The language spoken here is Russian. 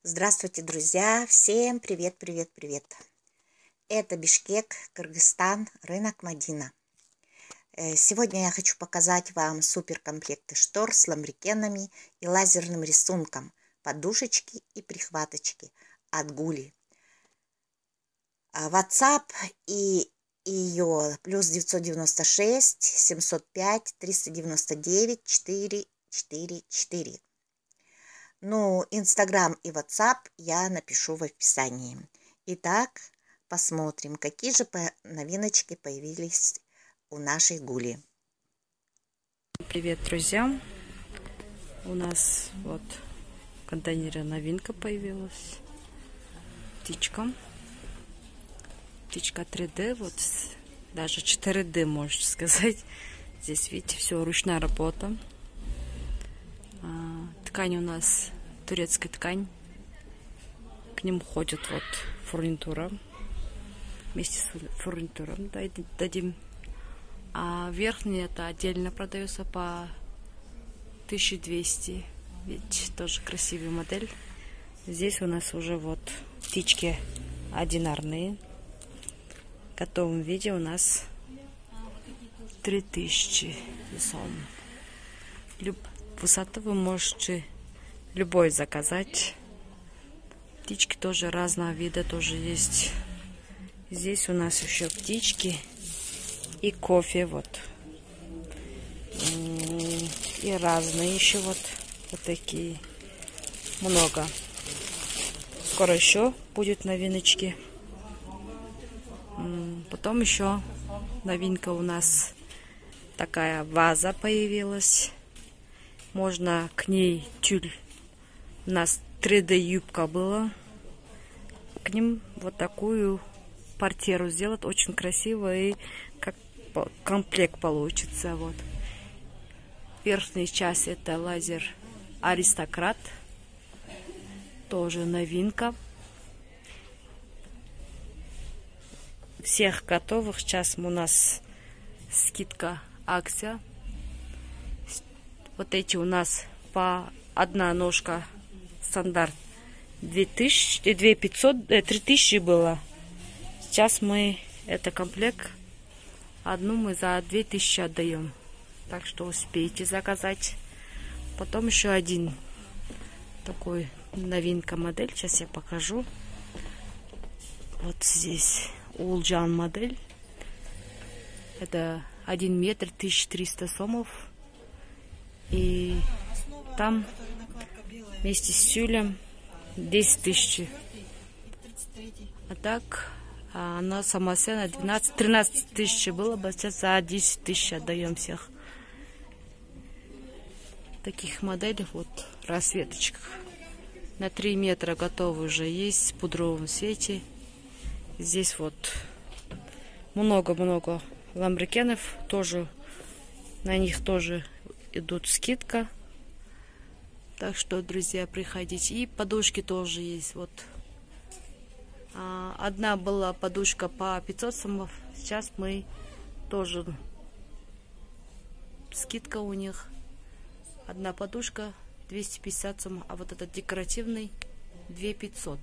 Здравствуйте, друзья! Всем привет, привет, привет! Это Бишкек, Кыргызстан, рынок Мадина. Сегодня я хочу показать вам суперкомплекты штор с ламбрикенами и лазерным рисунком, подушечки и прихваточки от Гули. WhatsApp и ее плюс 996 705 399 444. Ну, Инстаграм и WhatsApp я напишу в описании. Итак, посмотрим, какие же новиночки появились у нашей Гули. Привет, друзья! У нас вот в контейнере новинка появилась. Птичка 3D, вот даже 4D, можно сказать. Здесь, видите, все ручная работа. Ткань у нас турецкая ткань. К ним ходит вот фурнитура. Вместе с фурнитуром дадим. А верхний это отдельно продается по 1200. Ведь тоже красивая модель. Здесь у нас уже вот птички одинарные. В готовом виде у нас 3000 весом. Высоту вы можете любой заказать. Птички тоже разного вида тоже есть. Здесь у нас еще птички и кофе вот. И разные еще вот такие. Много. Скоро еще будет новиночки. Потом еще новинка у нас такая ваза появилась. Можно к ней тюль. У нас 3D юбка была. К ним вот такую портьеру сделать. Очень красиво и как комплект получится. Вот. Верхняя часть это лазер Аристократ. Тоже новинка. Всех готовых. Сейчас у нас скидка, акция. Вот эти у нас по одна ножка стандарт 2000, 2500, 3000 было. Сейчас мы это комплект одну мы за 2000 отдаем. Так что успейте заказать. Потом еще один такой новинка модель. Сейчас я покажу. Вот здесь Улджан модель. Это 1 метр 1300 сомов. И там вместе с тюлем 10 000. А так она сама цена 13 000 было бы, сейчас за 10 000 отдаем всех. Таких моделей вот расцветочках. На 3 метра готовы уже есть в пудровом цвете. Здесь вот много-много ламбрикенов. Тоже на них тоже идут скидка. Так что, друзья, приходите. И подушки тоже есть. Вот. Одна была подушка по 500 сомов. Сейчас мы тоже скидка у них. Одна подушка 250 сомов. А вот этот декоративный 2500.